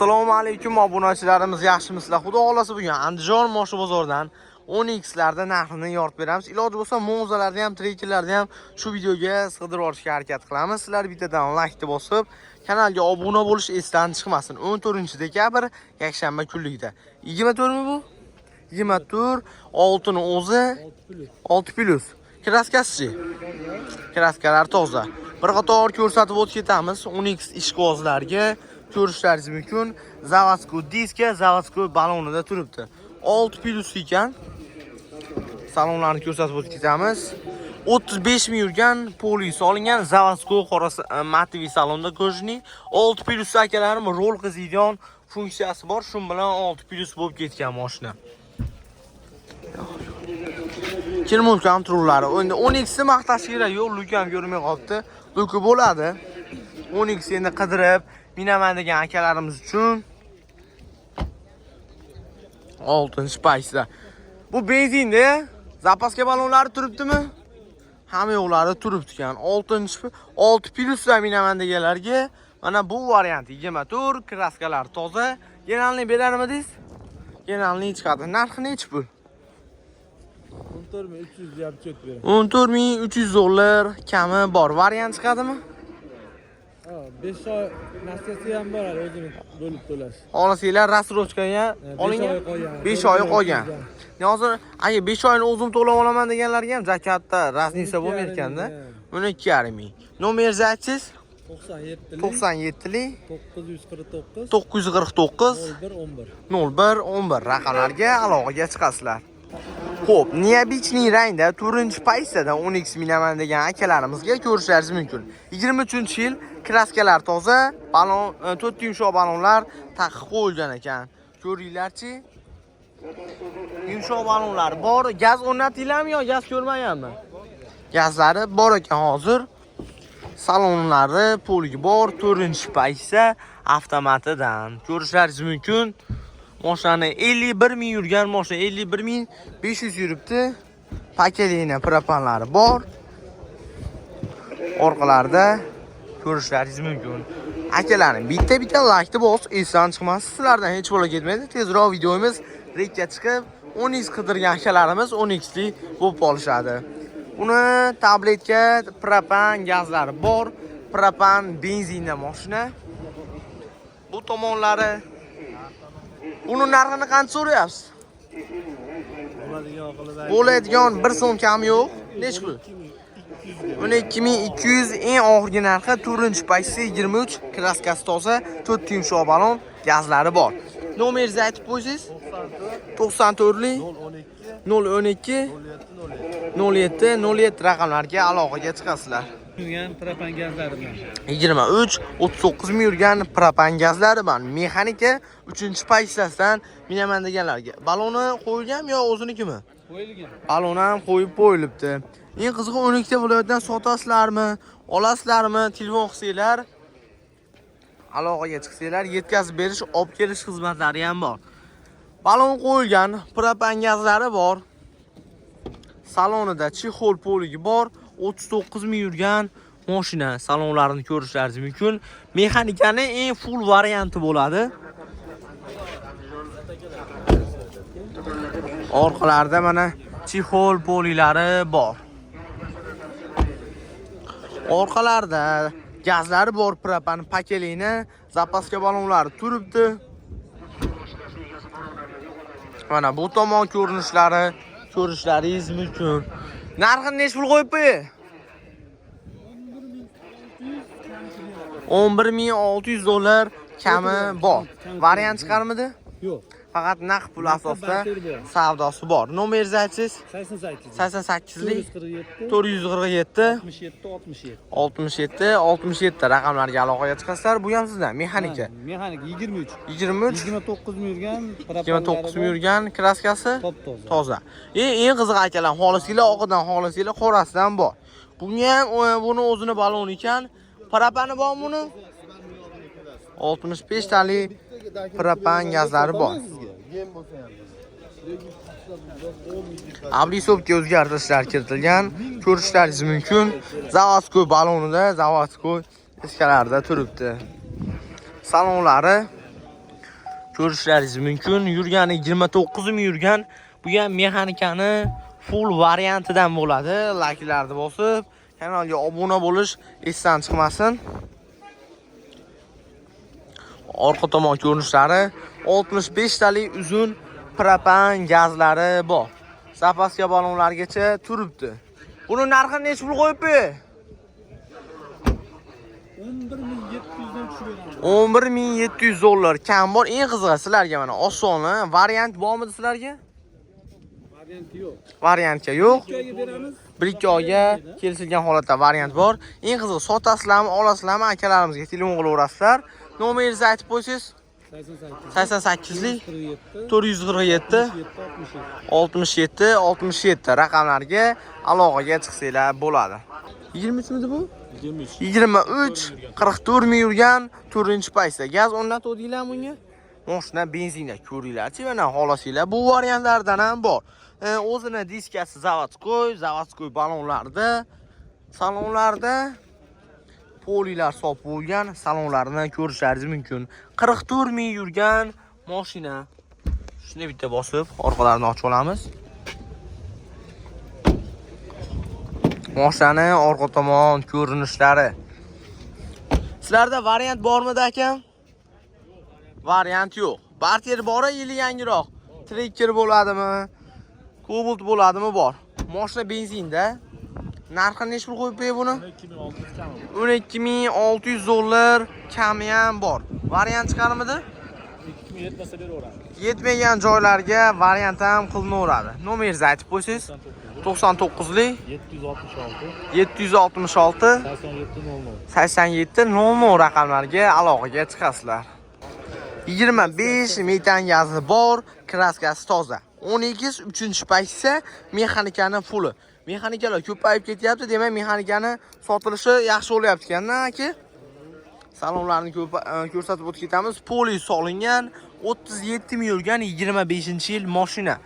Assalomu alaykum obunachilarimiz, yaxshimisizlar? Xudo xolasa bugun Andijon Moshi bozoridan 10xlarda narxini yoritib beramiz. Iloji bo'lsa mo'zalarni ham, trekerlarni ham shu videoga sig'dirib olishga harakat qilamiz. Sizlar bittadan like bosib, kanalga obuna bo'lish esdan chiqmasin. 14-dekabr yakshanba kunlikda. 24 mi bu? 24 oltini o'zi 6+. Kraskasi. Kraskalar toza. Bir qator ko'rsatib o'tib ketamiz 10x ishqibozlarga. Ko'rishlaringiz mumkin. Zavadsko diska, Zavadsko balonida turibdi. 6+ ekan. Salonlarni ko'rsatib o'tib ketamiz. 35 ming yurgan polis olingan Zavadsko qorasi matvi salonda ko'rishning 6+ akalarim rol qiziydigan funksiyasi bor. Shu bilan 6+ bo'lib ketgan mashina. Kirmol kontrollari. Endi 10x ni maqtash kerak, yo'q, lukam ko'rmay qolibdi. Luki bo'ladi. 10x endi qidirib minaman degan akalarimiz uchun 6-paysda. Bu benzinda zapaska balonlari turibdimi? Hamma yo'qlari turibdi ekan. 6+ minaman deganlarga mana bu variant 24 kraskalar toza. Genalni berarmidingiz? Genalni chiqadi. Narxi nechi pul? 14300 deb chet beraman. 14300 $. Kami bor. Variant chiqadimi? 5 oy nasiyasi ham bor, o'zini bo'lib to'lash. Olasizlar rasrochkaga olingan. 5 oy qolgan. Hozir aka 5 oyni o'zim to'lab olaman deganlarga ham zakatda raznisa bo'lib ketganda 12,5 ming. Nomeringizni aytsangiz? 97lik 949 0111 raqamlarga aloqaga chiqasizlar. Xo'p, Niyabichning rangda 4-paysada 10x minaman degan akalarimizga ko'rishlaringiz mumkin. 23-yil kraskalar toza, balon 4 yumshoq balonlar taqib qo'yilgan ekan. Ko'ringlarchi. Yumshoq balonlar bor. Gaz o'rnatilganmi yo gaz ko'rmaganmi? Gazlari bor ekan hozir. Salonlari poligi bor, 4-paysa avtomatidan. Ko'rishlaringiz mumkin. Mashina 51 ming yurgan mashina 51.500 yuribdi. Pakelina propanlari bor. Orqalarida ko'rishlaringiz mumkin. Akalarim, bitta like bos, esdan chiqmas. Sizlardan hech bo'la ketmaydi. Tezroq videomiz rekka chiqib, 10x qidirgan akalarimiz 10xli bo'lib qolishadi. Uni tabletka, propan gazlari bor. Propan benzinda mashina. Bu tomonlari uni narxini qancha so'rayapsiz? Bo'ladigan 1 so'm kam yo'q. Nechta pul? 12200 eng oxirgi narxi 4-paysa 23 kraskasi toza, 4 yumshoq balon, gazlari bor. Nomeringizni aytib qo'ysangiz? 94lik 012 07 raqamlarga aloqaga chiqasizlar. Yurgan propan gazlari bilan 23-39 ming yurgan propan gazlari bilan mexanika 3-paysasidan minaman deganlarga. Baloni qo'yilganmi yo o'zinikimi? qo'yilgan. Balon ham qo'yib qo'yilibdi. Eng qizig'i 12 viloyatdan sotasizlarmi, olasizlarmi, telefon qilsanglar, aloqaga chiqsanglar, yetkazib berish, olib kelish xizmatlari ham bor. Balon qo'yilgan, propan gazlari bor. Salonida chexol poligi bor. 39 ming yurgan mashina. Salonlarini ko'rishlaringiz mumkin. Mexanikani eng full varianti bo'ladi. Orqalarida mana chexol polilari bor. Orqalarda gazlari bor, propan pakelina, zapaska balonlari turibdi. Mana bu tomon ko'rishlaringiz mumkin. Narxini nech pul qo'yib qo'y? 11600 $. Kami bor. Variant chiqarmidi? Yo'q. Faqat naqd pul asosida savdosi bor. Nomeringizni aytsangiz? 88lik 447 67 raqamlarga aloqaga chiqasizlar. Bu ham sizdan mexanika. Mexanika 23 29 ming yurgan 29 ming yurgan kraskasi top-toza. Toza. Eng qiziq akalar, xolisinglar oqidan, xolisinglar qorasidan bor. Bunga ham buni o'zini balon ekan. Propani bormi buni? 65 talik propan gazlari bor. Ablisovga o'zgartirishlar kiritilgan. Ko'rishlaringiz mumkin. Zavadsko balonida, Zavadsko iskalarida turibdi. Salonlari ko'rishlaringiz mumkin. Yurgani 29 ming yurgan. Bu ham mexanikani full variantidan bo'ladi. Layklarni bosib, kanalga obuna bo'lish esdan chiqmasin. Orqa tomon ko'rinishlari 65 talik uzun propan gazlari bor. Zapaska balonlargacha turibdi. Buni narxi necha pul qo'yibdi? 11.700 dan tushib beramiz. 11.700 dollar kam bor. Eng qizig'i sizlarga mana osoni variant bormi sizlarga? Varianti yo'q. Variantga yo'q. 2 oyga beramiz. 1-2 oyga kelishilgan holatda variant bor. Eng qizig'i sotasizlarmi, olasizlarmi, akalarimizga telefon qilaverasizlar. Nomeringizni aytib qo'ysangiz 88lik 447 67 67 raqamlarga aloqaga chiqsanglar bo'ladi. 23 midi bu? 23 44 ming yurgan 4-paysa. Gaz o'rnatuvdinglar bunga? Mashina benzinda ko'ringlar-chi, mana xohlasanglar bu variantlardan ham bor. O'zini diskasi zavodskoy balonlarda, salonlarda polilar sop bo'lgan salonlarni ko'rishlaringiz mumkin. 44 ming yurgan mashina. Shuni bitta bosib, orqalarini ochib olamiz. Mashina orqa tomon ko'rinishlari. Sizlarda variant bormi-da akam? Variant yo'q. Barter bor, yili yangiroq. Tracker bo'ladimi? Cobalt bo'ladimi? Bor. Mashina benzinda. Narxi necha pul qo'yib buni? 12600 dollar kami ham bor. Variant chiqarmidi? 2000 yetmasa beraveramiz. Yetmagan joylarga variant ham qilinaveradi. Nomeringizni aytib qo'ysangiz. 99lik 766 8700 raqamlarga aloqaga chiqasizlar. 25 metan gazi bor, kraskasi toza. 12 3-paysa mexanikani fulli. Mexanikalar ko'payib ketyapti, demak mexanikani sotilishi yaxshi bo'lyapti ekan-da aka. Salonlarni ko'rsatib o'tib ketamiz. Poli solingan 37 ming yurgan 25-yil mashina.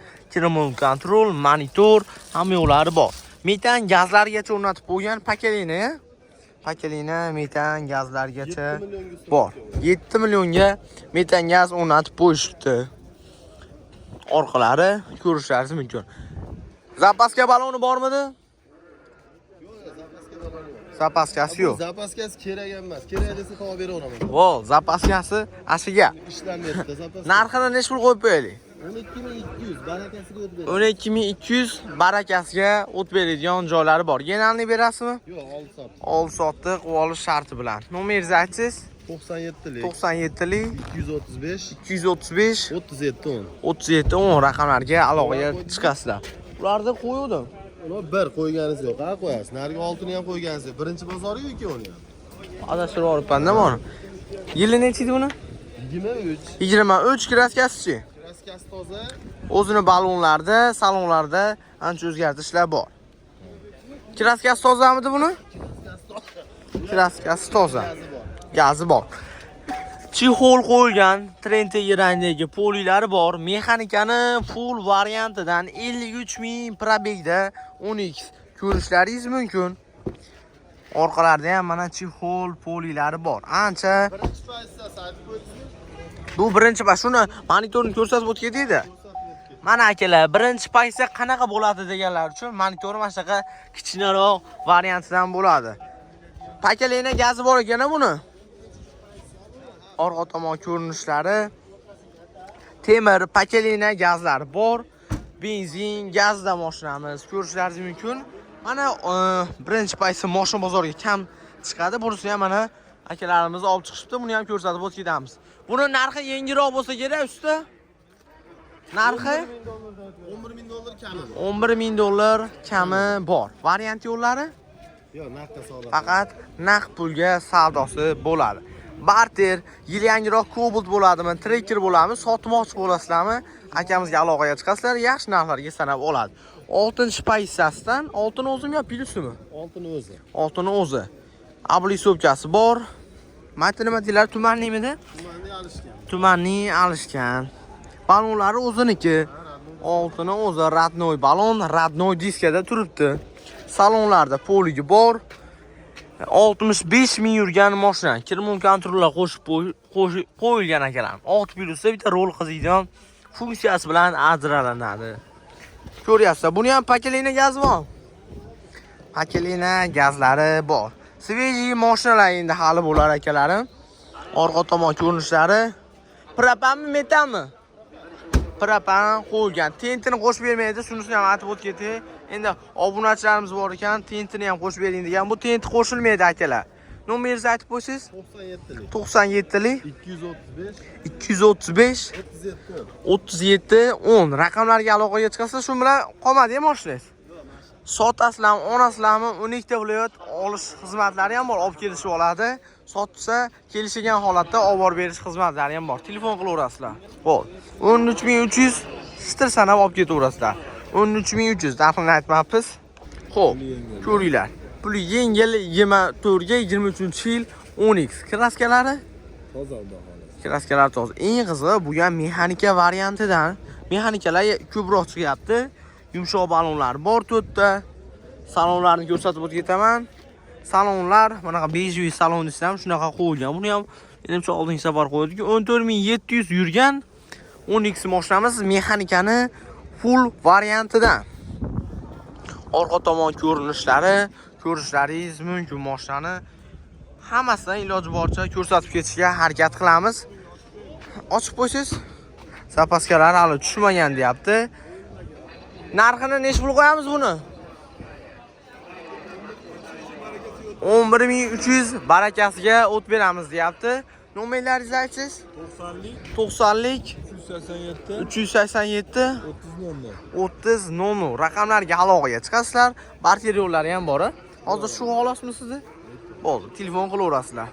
Remote control, monitor, hamma yo'llari bor. Metan gazlargacha o'rnatib qo'ygan pakelina metan gazlargacha bor. 7 millionga metan gaz o'rnatib qo'yishdi. Orqalari ko'rishlaringiz mumkin. Zapaska baloni bormidi? Zapaskasi yo'q. Zapaskasi kerak emas. Kerak desa topib beraveraman. Vo, zapaskasi ashiga. Ishlamayapti zapaska. Narxini necha pul qo'yib qo'yaylik? 12200 barakasiga o't beradi. 12200 barakasiga o't beradigan joylari bor. Genalni berasizmi? Yo'q, 6 soat. 6 soatlik olish sharti bilan. Nomeringizni aytsangiz? 97lik 97lik 235 235 3710. 3710 raqamlarga aloqaga chiqasizlar. Ularni qo'yuvdim. Uni bir qo'yganingiz yo'q, ha qo'yasiz. Narigi oltini ham qo'yganingiz. Birinchi bozoriga ikkovini ham. Adashtirib olibman-da buni. Yili necha edi buni? 23. 23 kraskasi-chi? Kraskasi toza. O'zini balonlarda, salonlarda ancha o'zgartirishlar bor. Kraskasi tozamidi buni? Kraskasi toza. Gazi bor. Chixol qo'yilgan Trentegi rangdagi polilari bor. Mexanikani full variantidan 53 ming probegda 10x ko'rishlaringiz mumkin. Orqalarda ham mana chixol polilari bor. Ancha. Birinchi paytda sayt qo'ydingizmi? Bu birinchi pas. Shuni monitorni ko'rsatib o'tgan edi. Mana akalar, birinchi paytda qanaqa bo'ladi deganlar uchun monitor mana shunaqa kichkinaroq variantidan bo'ladi. Pakelina gazi bor ekan buni. Orqa tomon ko'rinishlari temir pakelina gazlari bor. Benzin, gazda mashinamiz ko'rishlaringiz mumkin. Mana birinchi paytda mashina bozoriga kam chiqadi. Bunisi ham mana akalarimiz olib chiqishibdi. Buni ham ko'rsatib o'tib ketamiz. Buni narxi yangiroq bo'lsa kerak usta. Narxi 11000 dollar kami. 11000 dollar kami bor. Variant yo'llari Yo'q, naqdga savdo. faqat naqd pulga savdosi bo'ladi. Barter, yil yangiroq Cobalt bo'ladimi, Tracker bo'ladimi, sotmoqchi bo'lasizlarmi? Akamizga aloqaga chiqasizlar, yaxshi narxlarga sanab oladi. 6-paysasidan, oltin o'zimi yo plyusimi? Oltin o'zi. Oltin o'zi. Abli sobkasi bor. Mana nima deylar, tumannimidi? Tumanni alishgan. Tumanni alishgan. Balonlari o'ziniki. Oltini o'zi radnoy balon, radnoy diskada turibdi. Salonlarda poligi bor. 65 ming yurgan mashina. Kirmun kontrollar qo'yilgan akalar. 6 plyusda bitta rol qiziydigan funksiyasi bilan ajralanadi. Ko'ryapsizlar, buni ham pakelina gazi bor. Pakelina gazlari bor. Sveji mashinalar endi hali bo'lar akalarim. Orqa tomon ko'rinishlari propanmi, metanmi? Propan qo'ygan. Tentini qo'shib bermaydi, shunisini ham aytib o'tdik. Endi obunachilarimiz bor ekan, tentini ham qo'shib bering degan. Bu tent qo'shilmaydi akalar. Nomeringizni aytib qo'ysiz? 97lik 235 37 10 raqamlarga aloqaga chiqasiz, shu bilan qolmadi ham mashinangiz. Sotasizlarmi, onasizlarmi, 12 ta viloyat olish xizmatlari ham bor, olib kelishib oladi. Sotsa, kelishgan holatda olib borib berish xizmatlari ham bor. Telefon qilaverasizlar. Xo'p, 13300 str sanab olib ketaverasizlar. 13300 narxini aytmabmiz. Xo'p, ko'ringlar. Puli yengil 24 ga 23-yil 10x. Kraskalari toza bahosi. Kraskalar toza. Eng qizig'i bu ham mexanika variantidan. Mexanikalar ko'proq chiqyapti. Yumshoq balonlar bor 4 ta. Salonlarni ko'rsatib o'tib ketaman. Salonlar bunaqa bejiy salon desam, shunaqa qo'yilgan. Buni ham menimcha oldingi safar qo'ydik. 14700 yurgan 10x mashinamiz mexanikani full variantidan. Orqa tomon ko'rishlaringiz mumkin mashinani. Hammasidan iloji boricha ko'rsatib ketishga harakat qilamiz. Ochib qo'ysiz. Zapaskalar hali tushmagan deyapti. Narxini nech pul qo'yamiz buni? 11300 barakasiga o't beramiz deyapti. Nomerlaringizni aytasiz? 90lik 387 30 00 raqamlarga aloqaga chiqasizlar. Barcha yo'llari ham bor. Hozir shu xolasmi sizni? Bo'ldi, telefon qilaverasizlar.